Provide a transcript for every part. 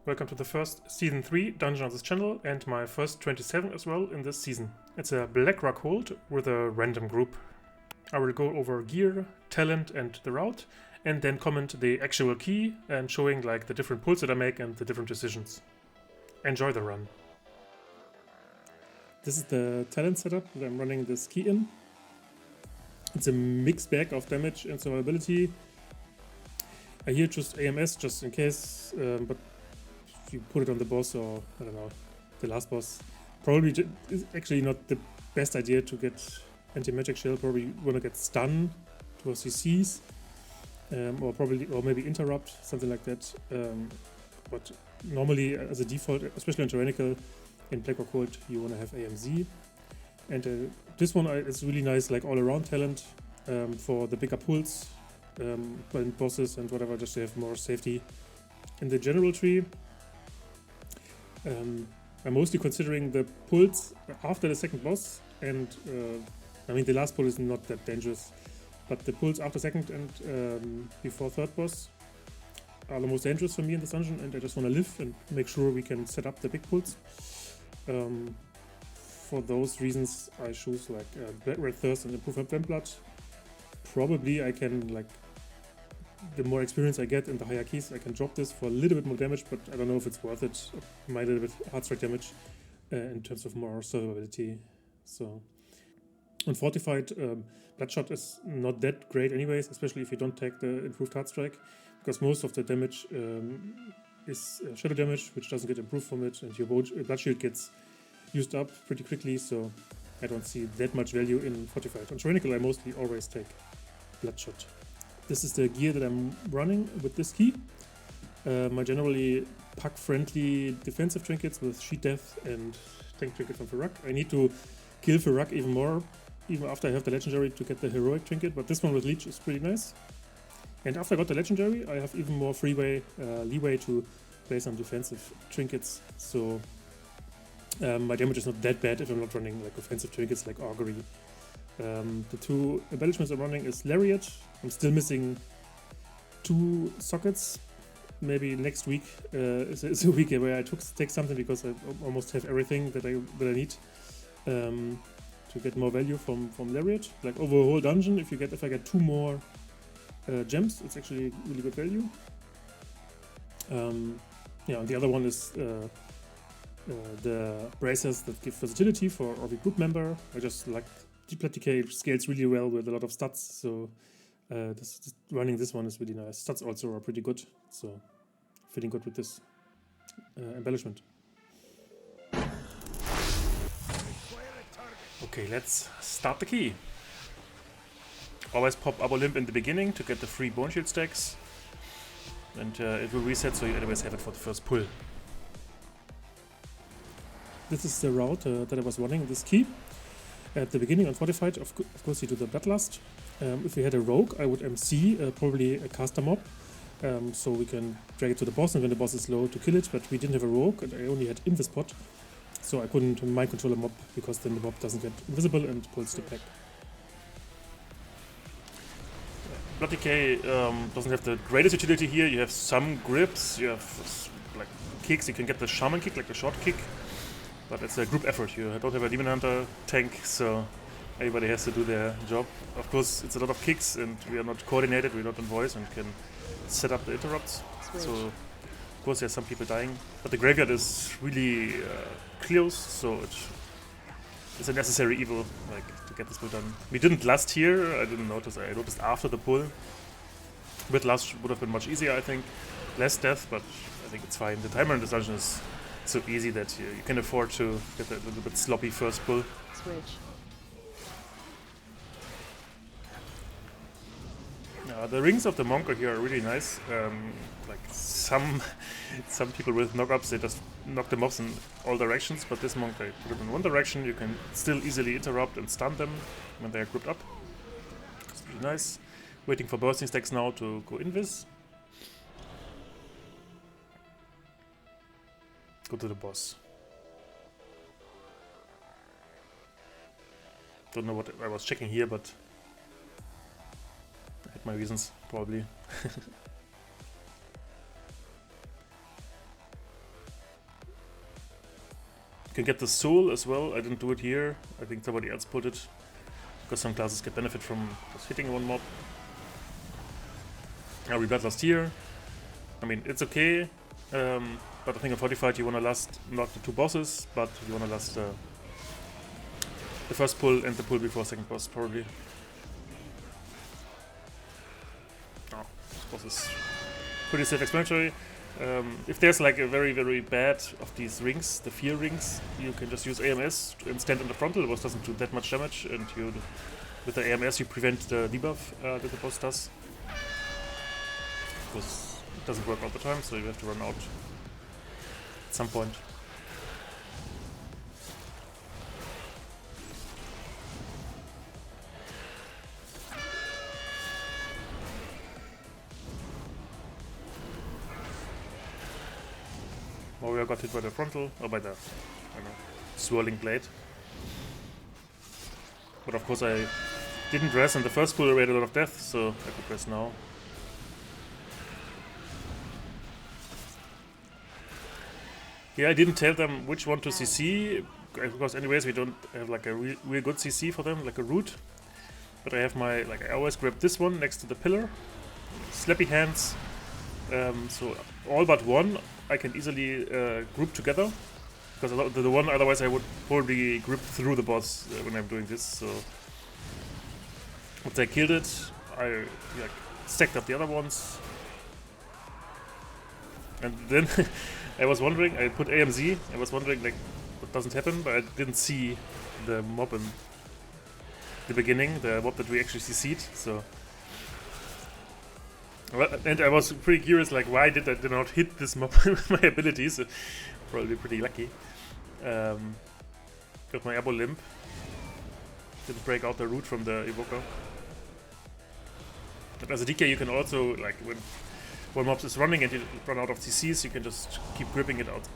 Welcome to the first Season 3 dungeon on this channel and my first 27 as well in this season. It's a Black Rock hold with a random group. I will go over gear, talent and the route, and then comment the actual key and showing like the different pulls that I make and the different decisions. Enjoy the run. This is the talent setup that I'm running this key in. It's a mixed bag of damage and survivability. I here choose AMS just in case, but if you put it on the boss or, I don't know, the last boss, probably is actually not the best idea to get anti-magic shell. Probably want to get stun to CCs, or maybe interrupt, something like that. But normally as a default, especially on Tyrannical in Black Rock Hold, you want to have AMZ. And this one is really nice, like all-around talent for the bigger pulls, and bosses and whatever, just to have more safety. In the general tree, I'm mostly considering the pulls after the second boss, and I mean the last pull is not that dangerous, but the pulls after second and before third boss are the most dangerous for me in this dungeon, and I just want to live and make sure we can set up the big pulls. For those reasons I choose like Red Thirst and Improved Blood. Probably I can, like, the more experience I get in the higher keys, I can drop this for a little bit more damage, but I don't know if it's worth it. My little bit hard strike damage in terms of more survivability. So, on Fortified, Bloodshot is not that great anyways, especially if you don't take the improved hard strike, because most of the damage is shadow damage, which doesn't get improved from it, and your blood shield gets used up pretty quickly, so I don't see that much value in Fortified. On Tyrannical I mostly always take Bloodshot. This is the gear that I'm running with this key. My generally puck-friendly defensive trinkets with Sheet Death and Tank Trinket from Ferak. I need to kill Ferak even more, even after I have the Legendary, to get the Heroic Trinket, but this one with Leech is pretty nice. And after I got the Legendary, I have even more leeway to play some defensive trinkets, so my damage is not that bad if I'm not running like offensive trinkets like Augury. The two embellishments I'm running is Lariat. I'm still missing 2 sockets. Maybe next week is a week where I take something, because I almost have everything that I need to get more value from Lariat. Like over a whole dungeon, if I get 2 more gems, it's actually really good value. Yeah, and the other one is the bracers that give versatility for every group member. I just like BloodDK scales really well with a lot of stats, so running this one is really nice. Stats also are pretty good, so fitting good with this embellishment. Okay, let's start the key. Always pop Abolimp in the beginning to get the free bone shield stacks, and it will reset, so you always have it for the first pull. This is the route that I was running this key. At the beginning on Fortified, of course you do the Bloodlust. If we had a rogue, I would MC probably a caster mob, so we can drag it to the boss, and when the boss is low to kill it, but we didn't have a rogue and I only had Invispot, so I couldn't mind control a mob, because then the mob doesn't get invisible and pulls the pack. BloodDK doesn't have the greatest utility here. You have some grips, you have like kicks, you can get the Shaman kick, like the short kick. But it's a group effort. You don't have a Demon Hunter tank, so everybody has to do their job. Of course, it's a lot of kicks, and we are not coordinated, we're not in voice, and can set up the interrupts. So, of course, there's some people dying. But the graveyard is really close, so it's a necessary evil, like, to get this build done. We didn't last here, I didn't notice. I noticed after the pull. With last would have been much easier, I think. Less death, but I think it's fine. The timer in this dungeon is so easy that you can afford to get a little bit sloppy first pull. Switch. The rings of the Monker here are really nice. Like some people with knock-ups, they just knock the mobs in all directions, but this monk, they put it in one direction. You can still easily interrupt and stun them when they are grouped up. It's pretty nice. Waiting for bursting stacks now to go invis. Go to the boss. Don't know what I was checking here, but I had my reasons, probably. You can get the soul as well. I didn't do it here. I think somebody else put it. Because some classes get benefit from just hitting one mob. Now we bloodlust here. I mean, it's okay. But I think in Fortified you want to last not the 2 bosses, but you want to last the first pull and the pull before second boss, probably. Oh, this boss is pretty self-explanatory. If there's like a very, very bad of these rings, the fear rings, you can just use AMS and stand in the frontal. The boss doesn't do that much damage, and you, with the AMS, you prevent the debuff that the boss does. Because it doesn't work all the time, so you have to run out at some point. Warrior got hit by the frontal, or by the, I don't know, swirling blade. But of course I didn't rest, and the first pull already had a lot of death, so I could rest now. Yeah, I didn't tell them which one to CC, because anyways we don't have like a real good CC for them, like a root. But I have my, like I always grab this one next to the pillar, slappy hands, so all but one I can easily group together, because the one otherwise I would probably group through the boss when I'm doing this. So once I killed it, I like stacked up the other ones, and then I was wondering, I put AMZ, I was wondering like what doesn't happen, but I didn't see the mob in the beginning, the mob that we actually CC'd, so. And I was pretty curious, like, why did I not hit this mob with my abilities? Probably pretty lucky. Got my elbow limp. Didn't break out the root from the evoker. But as a DK, you can also, like, when one mob is running and you run out of CCs, you can just keep gripping it out,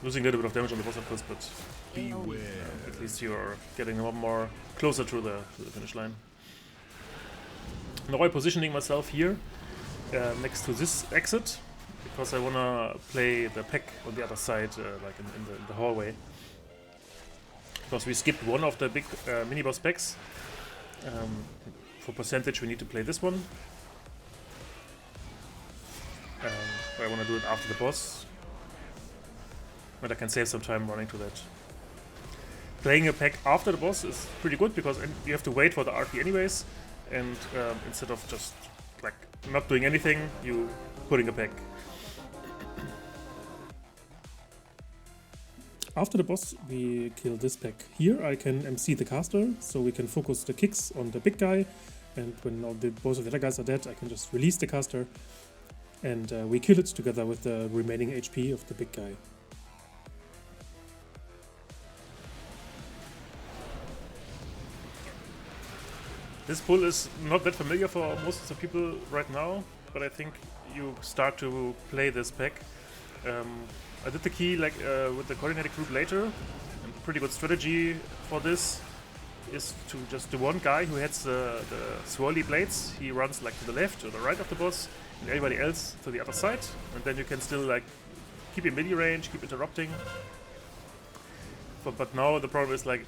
losing a little bit of damage on the boss, of course, but at least you're getting a lot more closer to the finish line. Now I'm positioning myself here. Next to this exit, because I wanna play the pack on the other side, like in the hallway. Because we skipped one of the big mini boss packs. For percentage, we need to play this one. I wanna do it after the boss, but I can save some time running to that. Playing a pack after the boss is pretty good because you have to wait for the RP anyways, and instead of just like not doing anything, you putting a pack. After the boss, we kill this pack. Here I can MC the caster, so we can focus the kicks on the big guy, and when both of the other guys are dead, I can just release the caster, and we kill it together with the remaining HP of the big guy. This pull is not that familiar for most of the people right now, but I think you start to play this pack. I did the key like with the coordinated group later, and a pretty good strategy for this is to just the one guy who hits the swirly blades, he runs like to the left or the right of the boss, and everybody else to the other side, and then you can still like keep in midi range, keep interrupting. But now the problem is like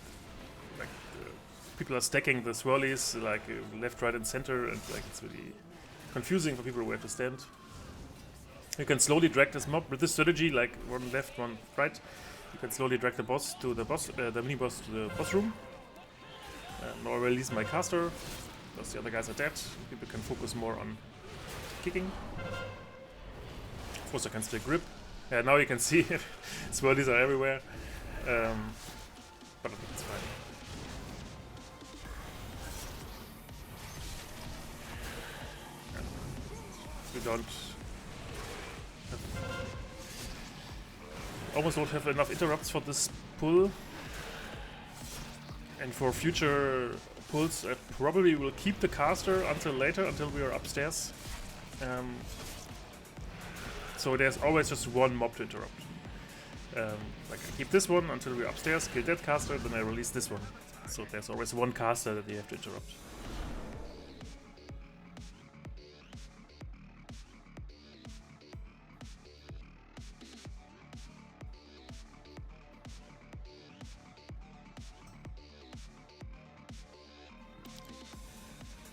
people are stacking the swirlies like left, right, and center, and like it's really confusing for people where to stand. You can slowly drag this mob with this strategy, like one left, one right. You can slowly drag the boss to the boss, the mini boss to the boss room. Now I release my caster because the other guys are dead. People can focus more on kicking. Of course, I can still grip. Yeah, now you can see swirlies are everywhere, but I think it's fine. We almost don't have enough interrupts for this pull, and for future pulls I probably will keep the caster until later, until we are upstairs. So there's always just one mob to interrupt. Like I keep this one until we're upstairs, kill that caster, then I release this one. So there's always one caster that you have to interrupt.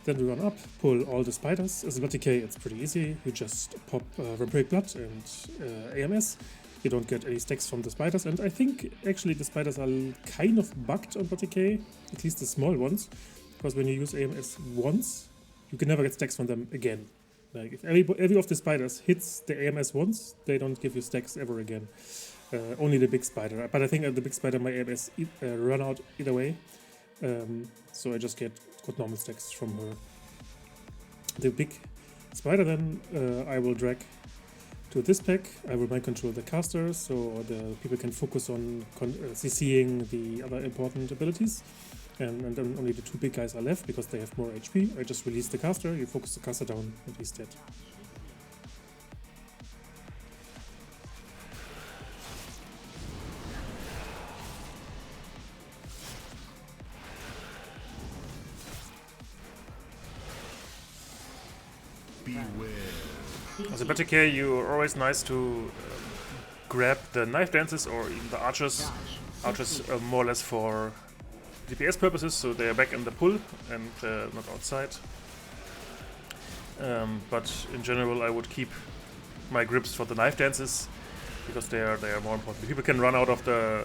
Then we run up, pull all the spiders. As a BloodDK, it's pretty easy. You just pop Vampiric Blood and AMS. You don't get any stacks from the spiders, and I think actually the spiders are kind of bugged on BloodDK, at least the small ones, because when you use AMS once, you can never get stacks from them again. Like if every of the spiders hits the AMS once, they don't give you stacks ever again. Only the big spider. But I think at the big spider my AMS run out either way, so I just got normal stacks from her. The big spider then I will drag to this pack. I will mind control the caster, so the people can focus on CCing the other important abilities. And then only the two big guys are left because they have more HP. I just release the caster, you focus the caster down, and he's dead. As a BloodDK, you're always nice to grab the knife dances or even the archers. Archers are more or less for DPS purposes, so they are back in the pull and not outside. But in general, I would keep my grips for the knife dances because they are more important. People can run out of the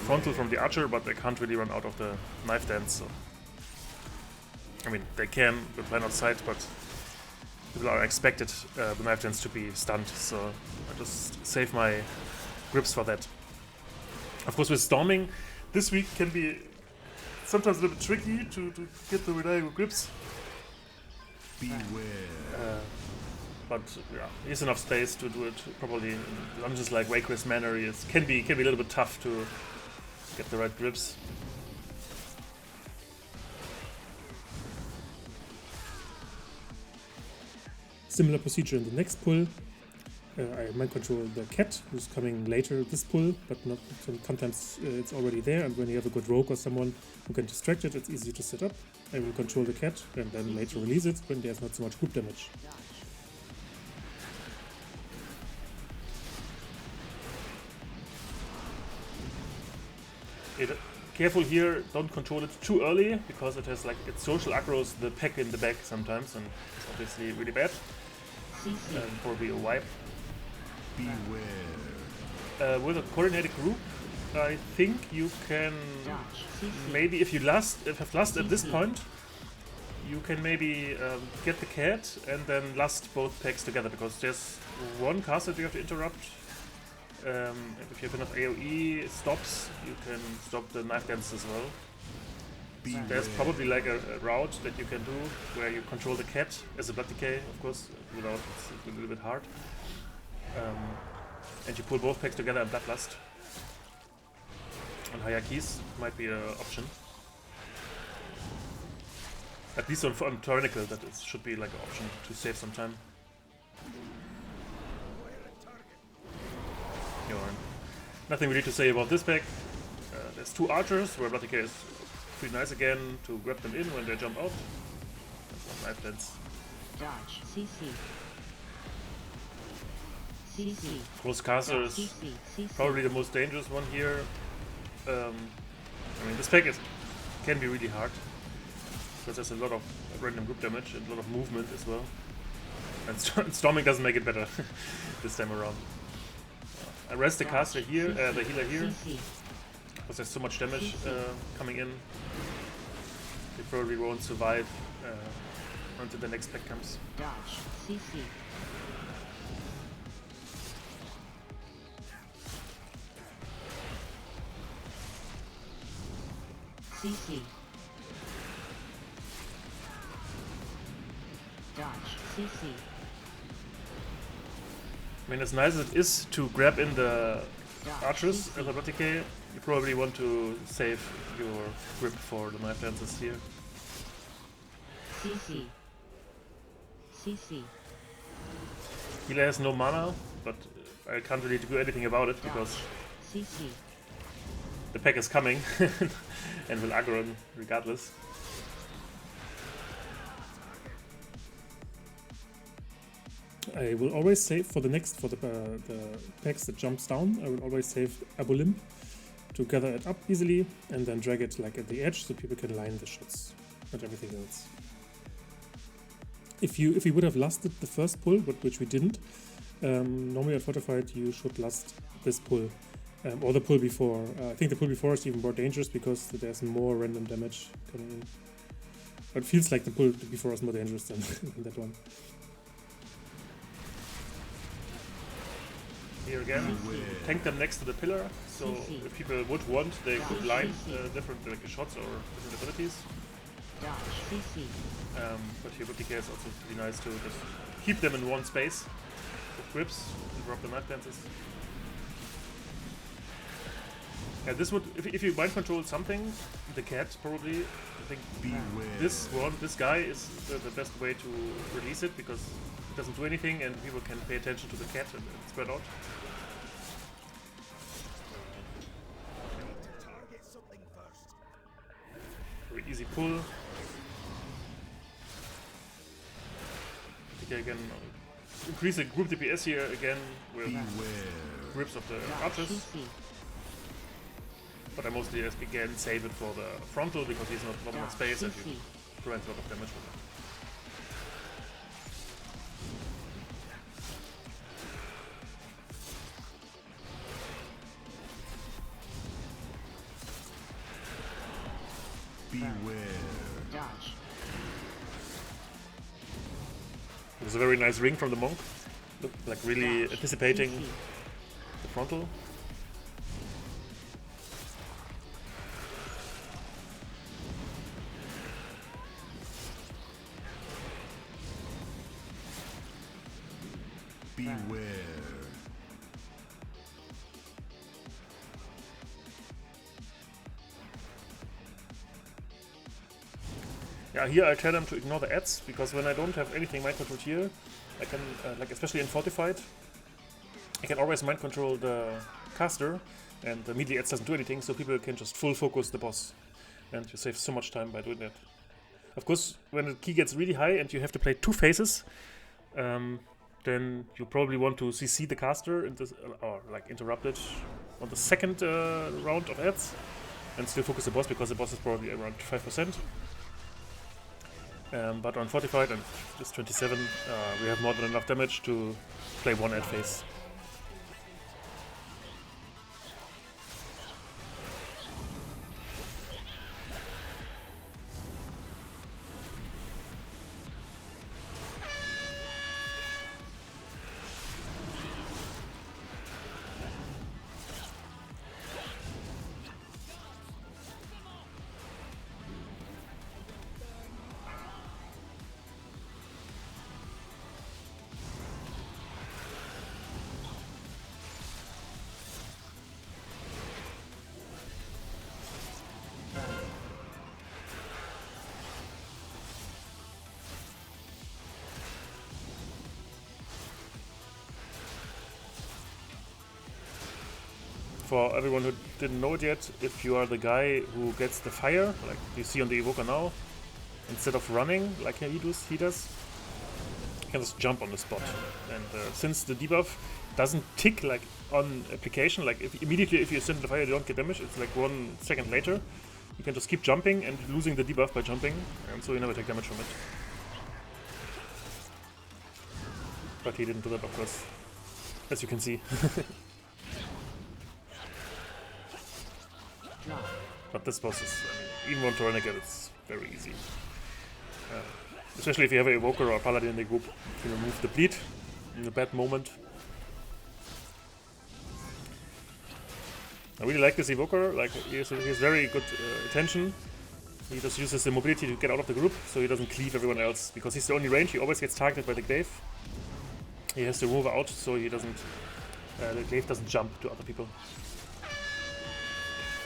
frontal from the archer, but they can't really run out of the knife dance. So. I mean, they can plan outside, but people are expected the knife dance to be stunned, so I just save my grips for that. Of course, with storming, this week can be sometimes a little bit tricky to get the reliable grips. Beware. But yeah, there's enough space to do it properly. In dungeons like Waycrest Manor can be a little bit tough to get the right grips. Similar procedure in the next pull. I mind control the cat, who's coming later this pull, but not sometimes it's already there, and when you have a good rogue or someone who can distract it, it's easy to set up. I will control the cat and then later release it when there's not so much group damage. Careful here, don't control it too early, because it has its social aggros the pack in the back sometimes, and it's obviously really bad. Probably a wipe. Beware. With a coordinated group, I think you can maybe, if you have lust at this point, you can maybe get the cat and then lust both packs together, because there's one caster that you have to interrupt. If you have enough AoE stops, you can stop the knife dance as well. There's probably a route that you can do where you control the cat as a BloodDK, of course, without it's a little bit hard. And you pull both packs together and Bloodlust. On higher keys might be an option. At least on Tyrannical, that should be an option to save some time. Nothing really to say about this pack. There's two archers where BloodDK is pretty nice again to grab them in when they jump out. That's one knife dance. Dodge. CC. CC. Close caster is probably the most dangerous one here. I mean, this pack can be really hard because there's a lot of random group damage and a lot of movement as well. And storming doesn't make it better this time around. I rest the caster here, the healer here, because there's so much damage coming in. They probably won't survive until the next pack comes. Dodge. CC. CC. Dodge. CC. I mean, as nice as it is to grab in the archers as a BloodDK, you probably want to save your grip for the knife dances here. CC. CC. Healer has no mana, but I can't really do anything about it because CC. the pack is coming and will aggro him regardless. I will always save for the packs that jumps down. I will always save Abolimp to gather it up easily and then drag it at the edge so people can line the shots and everything else. if we would have lasted the first pull, which we didn't, normally at Fortified you should last this pull. Or the pull before. I think the pull before is even more dangerous because there's more random damage coming in. But it feels like the pull before is more dangerous than, than that one. Here again, tank them next to the pillar, so if people would want, they could line different shots or different abilities. But here BloodDK is also pretty nice to just keep them in one space with grips and drop the knife dances. Yeah, this would, if you mind control something, the cat probably, I think this guy is the best way to release it because it doesn't do anything and people can pay attention to the cat and spread out. Very easy pull. I think I can increase the group DPS here again with grips of the archers. But I mostly, again, save it for the frontal because he's not enough space and you prevent a lot of damage from Beware. Dodge. There's a very nice ring from the monk. Look, like really anticipating the frontal. Beware. Yeah, here I tell them to ignore the ads because when I don't have anything mind controlled here, I can, like especially in Fortified, I can always mind control the caster and the melee ads doesn't do anything, so people can just full focus the boss and you save so much time by doing that. Of course, when the key gets really high and you have to play two phases, then you probably want to CC the caster or like interrupt it on the second round of ads and still focus the boss because the boss is probably around 5%. But on Fortified and this 27, we have more than enough damage to play one ad phase. For everyone who didn't know it yet, if you are the guy who gets the fire, like you see on the evoker now, instead of running like he does, you can just jump on the spot. And since the debuff doesn't tick like on application, like immediately if you send the fire you don't get damage, it's like 1 second later, you can just keep jumping and losing the debuff by jumping, and so you never take damage from it. But he didn't do that, of course, as you can see. But this boss is, I mean, even on Tournament, it's very easy. Especially if you have an Evoker or a Paladin in the group, you can remove the bleed in a bad moment. I really like this Evoker, like he has very good attention. He just uses the mobility to get out of the group, so he doesn't cleave everyone else, because he's the only range, he always gets targeted by the glaive. He has to move out so he doesn't, the glaive doesn't jump to other people.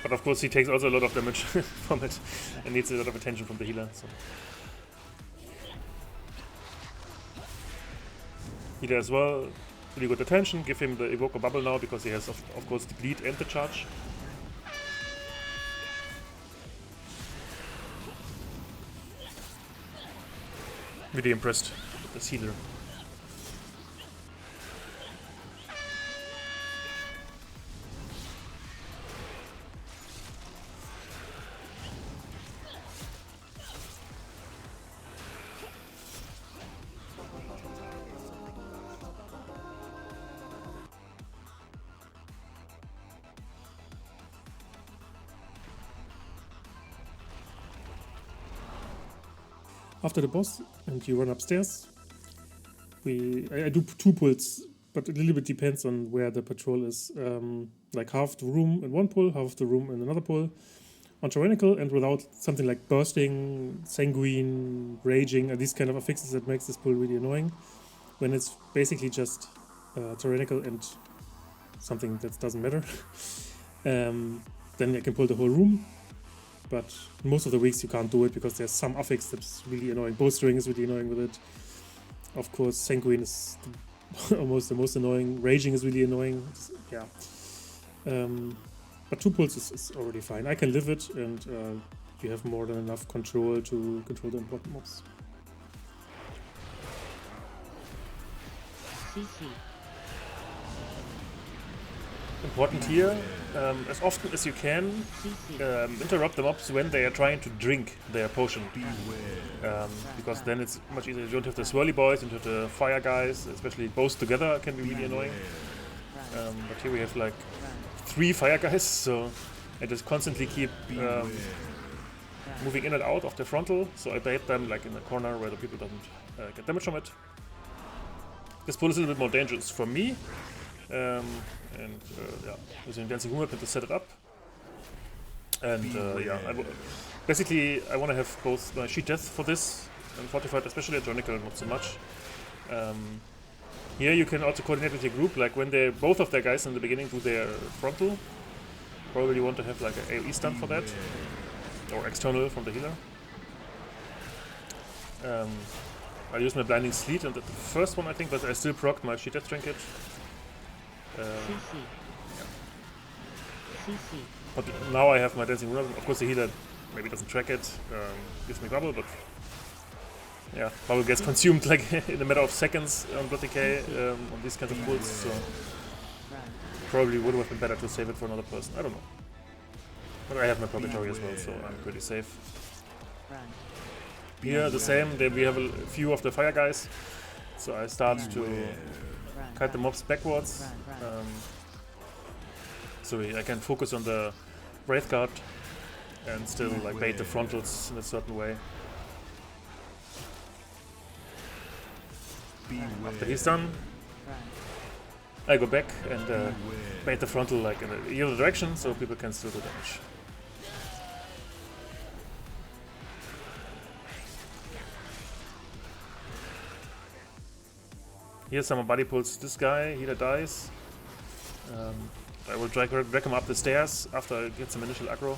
But of course he takes also a lot of damage from it and needs a lot of attention from the healer. So. Healer as well, really good attention, give him the Evoker bubble now because he has of course the bleed and the charge. Really impressed with this healer. after the boss, and you run upstairs. I do 2 pulls, but a little bit depends on where the patrol is. Like half the room in one pull, half the room in another pull. On tyrannical, and without something like bursting, sanguine, raging, and these kind of affixes that makes this pull really annoying. When it's basically just tyrannical and something that doesn't matter, then I can pull the whole room. But most of the weeks you can't do it because there's some affix that's really annoying. Bowstring is really annoying with it. Of course, sanguine is almost the most annoying. Raging is really annoying. Yeah. But 2 pulls is already fine. I can live it, and you have more than enough control to control the important mobs. CC. Important here, as often as you can, CC. interrupt the mobs when they are trying to drink their potion. Because then it's much easier. You don't have the swirly boys, you don't have the fire guys, especially both together can be really annoying. But here we have like 3 fire guys, so I just constantly keep moving in and out of the frontal, so I bait them like in a corner where the people don't get damage from it. This pull is a little bit more dangerous for me, yeah, using Dancing Moon Weapon to set it up. And yeah, basically I want to have both my Sheet Death for this, and Fortified especially, Adronical not so much. Here you can also coordinate with your group, like when both of their guys in the beginning do their frontal, probably want to have like an AoE stun for that, or external from the healer. I use my Blinding Sleet and the first one I think, but I still proc my Sheet Death Trinket. CC. CC. But now I have my Dancing Moon. Of course the healer maybe doesn't track it, gives me bubble, but yeah, bubble gets consumed like in a matter of seconds on BloodDK on these kinds of pulls, so probably would have been better to save it for another person. I don't know. But I have my Purgatory as well, so I'm pretty safe. Here the same, we have a few of the fire guys, so I start to kite the mobs backwards, so I can focus on the Wraith Guard and still like bait the frontals in a certain way. After he's done, I go back and bait the frontal like in the other direction so people can still do damage. Here's some body pulls. This guy, healer dies. I will drag him up the stairs after I get some initial aggro,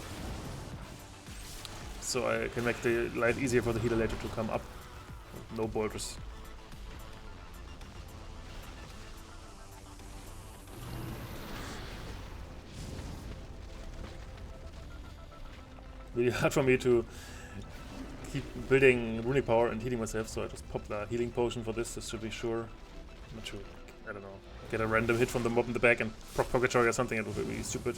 so I can make the life easier for the healer later to come up. No boulders. Really hard for me to keep building runic power and healing myself, so I just pop the healing potion for this, just to be sure. I'm not sure, I don't know, get a random hit from the mob in the back and proc Purgatory or something, it would be really stupid.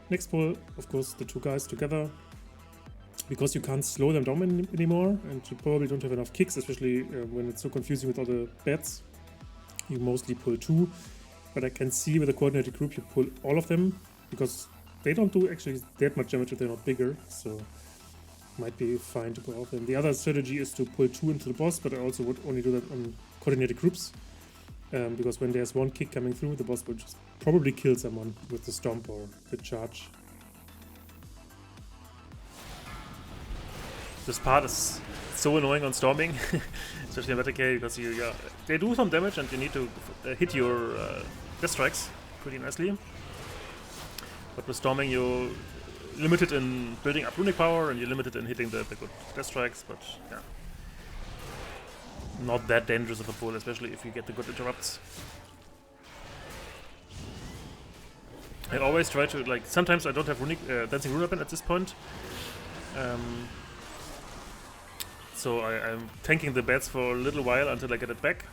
Next pull, of course, the 2 guys together, because you can't slow them down anymore, and you probably don't have enough kicks, especially when it's so confusing with all the bats. You mostly pull 2, but I can see with a coordinated group you pull all of them, because they don't do actually that much damage if they're not bigger, so might be fine to go off them. The other strategy is to pull 2 into the boss, but I also would only do that on coordinated groups, because when there's 1 kick coming through, the boss will just probably kill someone with the stomp or the charge. This part is so annoying on storming, especially in BloodDK, because they do some damage and you need to hit your death strikes pretty nicely. But with storming you're limited in building up runic power and you're limited in hitting the good death strikes, but yeah. Not that dangerous of a pull, especially if you get the good interrupts. I always try to, like, sometimes I don't have Dancing Rune Weapon at this point. So I'm tanking the bats for a little while until I get it back.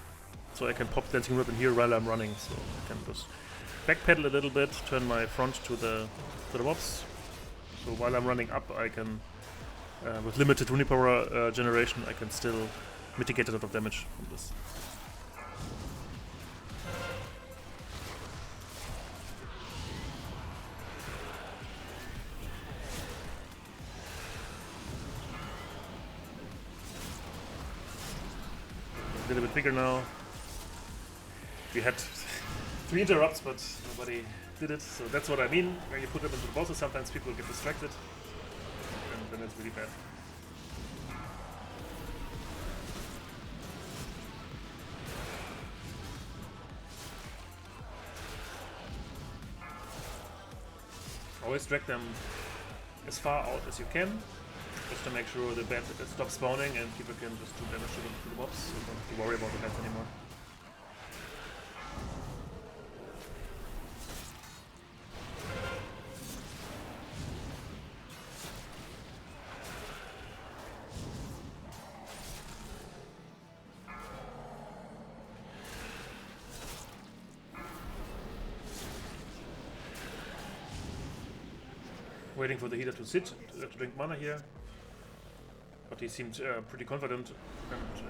So I can pop Dancing Rune Weapon here while I'm running, so I can just backpedal a little bit, turn my front to the mobs. So while I'm running up, I can, with limited unipower generation, I can still mitigate a lot of damage from this. A little bit bigger now. We had 3 interrupts, but nobody did it, so that's what I mean. When you put them into the bosses, sometimes people get distracted, and then it's really bad. Always drag them as far out as you can, just to make sure the bat stops spawning and people can just do damage to the mobs, so you don't have to worry about the bats anymore. Waiting for the healer to sit, to drink mana here. But he seemed pretty confident, and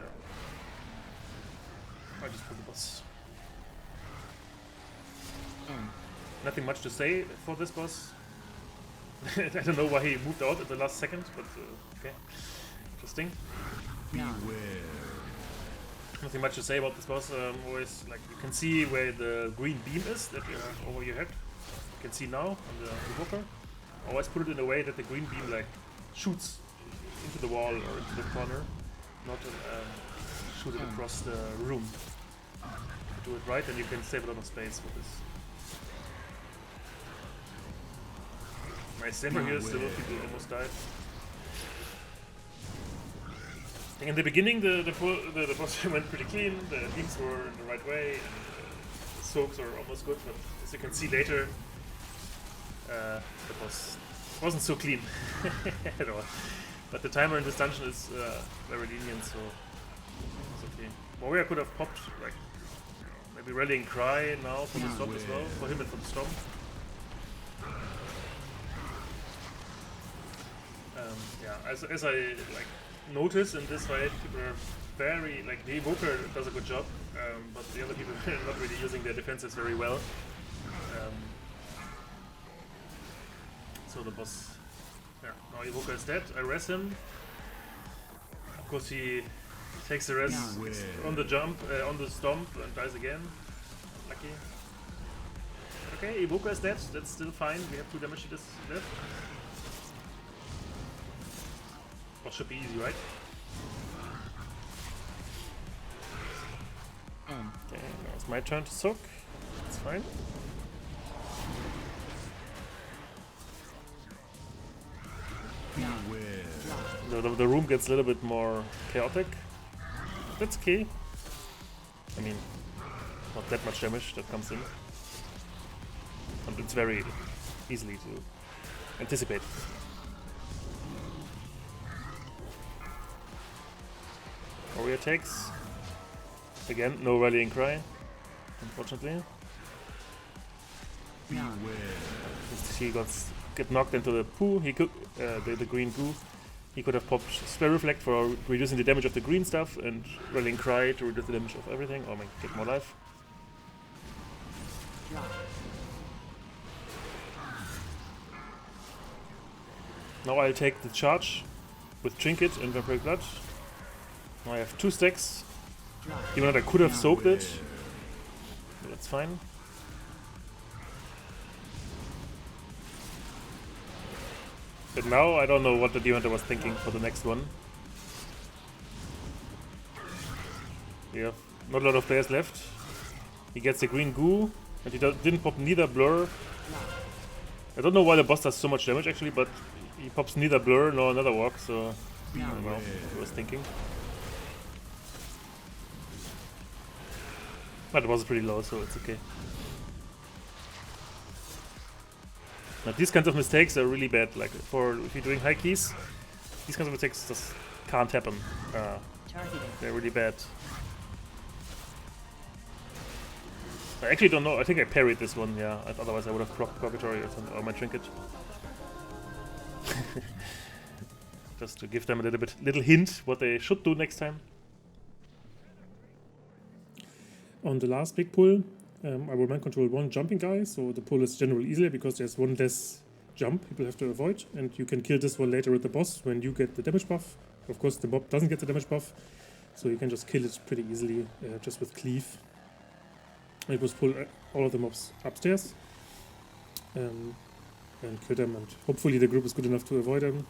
I just put the boss. Nothing much to say for this boss. I don't know why he moved out at the last second, but okay. Interesting. Nothing much to say about this boss. Always, like, you can see where the green beam is that you have over your head. You can see now on the evoker. Always put it in a way that the green beam like shoots into the wall or into the corner, not shoot it across the room. Do it right, and you can save a lot of space with this. My Saber here still people almost died. In the beginning, the boss went pretty clean. The beams were in the right way, and the soaks are almost good. But as you can see later, the boss wasn't so clean at all. But the timer in this dungeon is very lenient, so it's okay. Warrior could have popped like maybe Rallying Cry now for the Stomp as well, for him and for the Stomp. Yeah, as I like notice in this fight, people are very like the Evoker does a good job, but the other people are not really using their defenses very well. So the boss, yeah, now Evoker is dead. I res him. Of course, he takes the res on the jump, on the stomp, and dies again. Lucky. Okay, Evoker is dead. That's still fine. We have 2 damage healers left. Boss should be easy, right? Okay, now it's my turn to soak. That's fine. The room gets a little bit more chaotic. That's okay. I mean, not that much damage that comes in. And it's very easily to anticipate. Warrior takes. Again, no Rallying Cry, unfortunately. He get knocked into the poo. He could the green goo. He could have popped Spell Reflect for reducing the damage of the green stuff, and Rallying Cry to reduce the damage of everything, or get more life. Now I'll take the charge with Trinket and Vampiric Blood. Now I have 2 stacks. Even though I could have soaked it, but that's fine. But now I don't know what the Demon Hunter was thinking for the next one. We have not a lot of players left. He gets the green goo, and he didn't pop neither blur. I don't know why the boss does so much damage actually, but he pops neither blur nor another walk, so I don't know what he was thinking. But it was pretty low, so it's okay. Now these kinds of mistakes are really bad. Like if you're doing high keys, these kinds of mistakes just can't happen. They're really bad. I actually don't know. I think I parried this one, yeah. Otherwise I would have proc Purgatory or my Trinket. Just to give them a little hint what they should do next time. On the last big pull, I will mind control one jumping guy, so the pull is generally easier because there's one less jump people have to avoid, and you can kill this one later with the boss when you get the damage buff. Of course, the mob doesn't get the damage buff, so you can just kill it pretty easily just with cleave. It was pull all of the mobs upstairs and kill them, and hopefully the group is good enough to avoid them.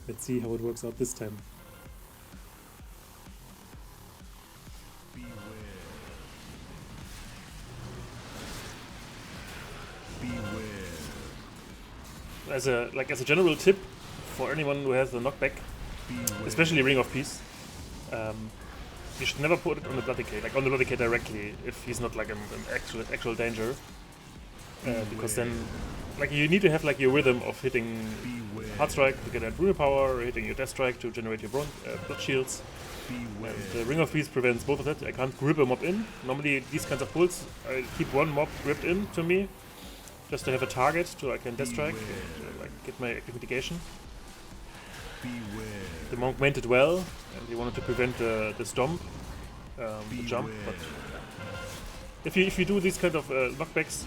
Let's see how it works out this time. As a general tip for anyone who has the knockback, especially Ring of Peace, you should never put it on the BloodDK, like on the BloodDK directly, if he's not like an actual danger, because then like you need to have like your rhythm of hitting Heart Strike to get that Rune Power, or hitting your Death Strike to generate your blood shields. And the Ring of Peace prevents both of that. I can't grip a mob in. Normally these kinds of pulls, I keep one mob gripped in to me, just to have a target so I can Death Strike, and, like get my active mitigation. The monk meant it well, and he wanted to prevent the stomp, the jump. But if you do these kind of knockbacks,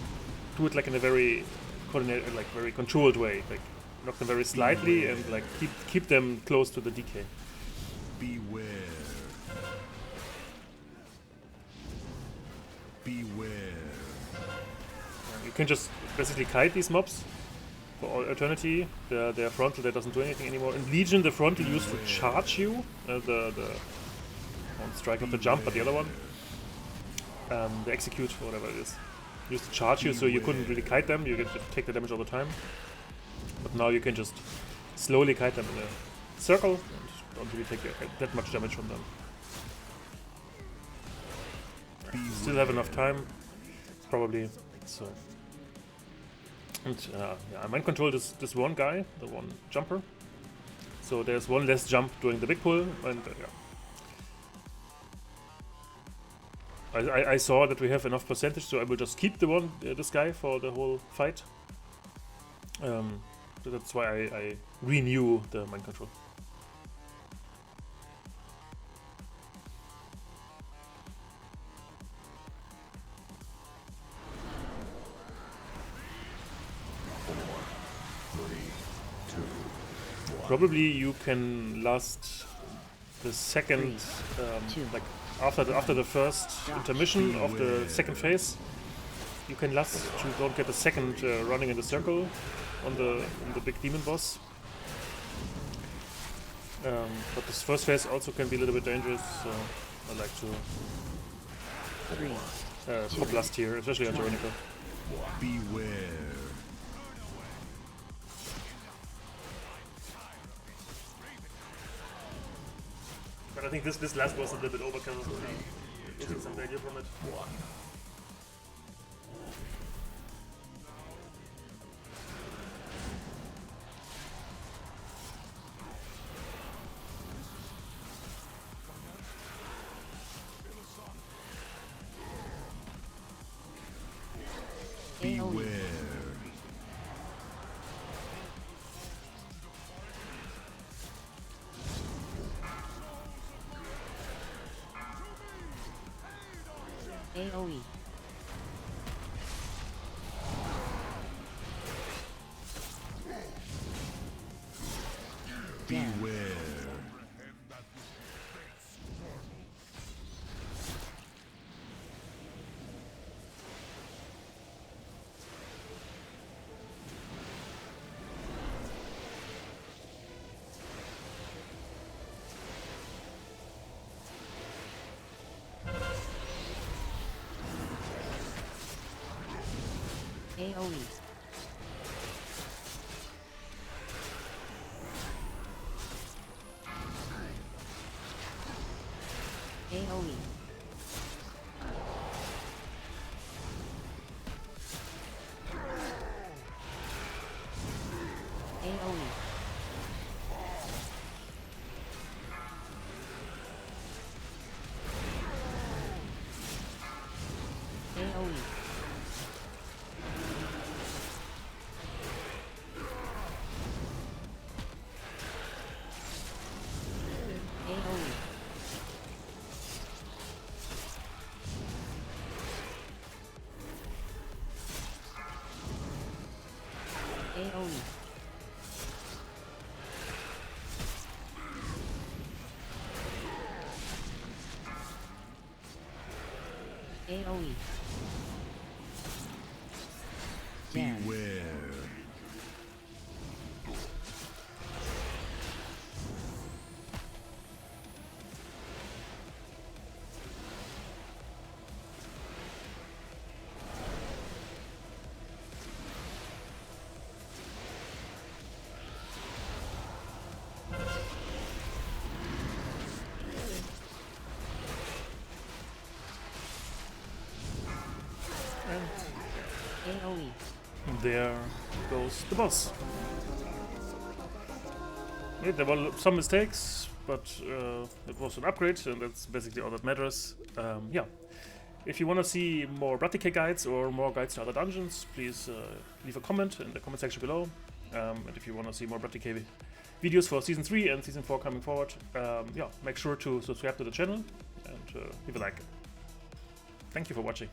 do it like in a very coordinated, like very controlled way. Like knock them very slightly and like keep them close to the DK. Beware. You can just basically kite these mobs for all eternity. Their frontal that doesn't do anything anymore. In Legion, the frontal used to charge you. The one strike, not the jump, but the other one. The execute, whatever it is, used to charge you, so you couldn't really kite them. You get to take the damage all the time. But now you can just slowly kite them in a circle and don't really take that much damage from them. Still have enough time, probably. So. And yeah, I mind control this one guy, the one jumper. So there's one less jump during the big pull, and I saw that we have enough percentage, so I will just keep this guy for the whole fight. So that's why I renew the mind control. Probably you can last the second, like after the first intermission of the second phase, you can last to don't get a second running in the circle on the big demon boss. But this first phase also can be a little bit dangerous, so I like to pop last here, especially on Veronica. Beware. But I think this last was a little bit overkill. Getting some value from it. Beware. AoE. Beware. AoE. AoE. AoE. AoE. AOE. Jam. Beware. AOE. There goes the boss. Yeah, there were some mistakes, but it was an upgrade, and that's basically all that matters. Yeah. If you want to see more BloodDK guides or more guides to other dungeons, please leave a comment in the comment section below. And if you want to see more BloodDK videos for Season 3 and Season 4 coming forward, yeah, make sure to subscribe to the channel and leave a like. Thank you for watching.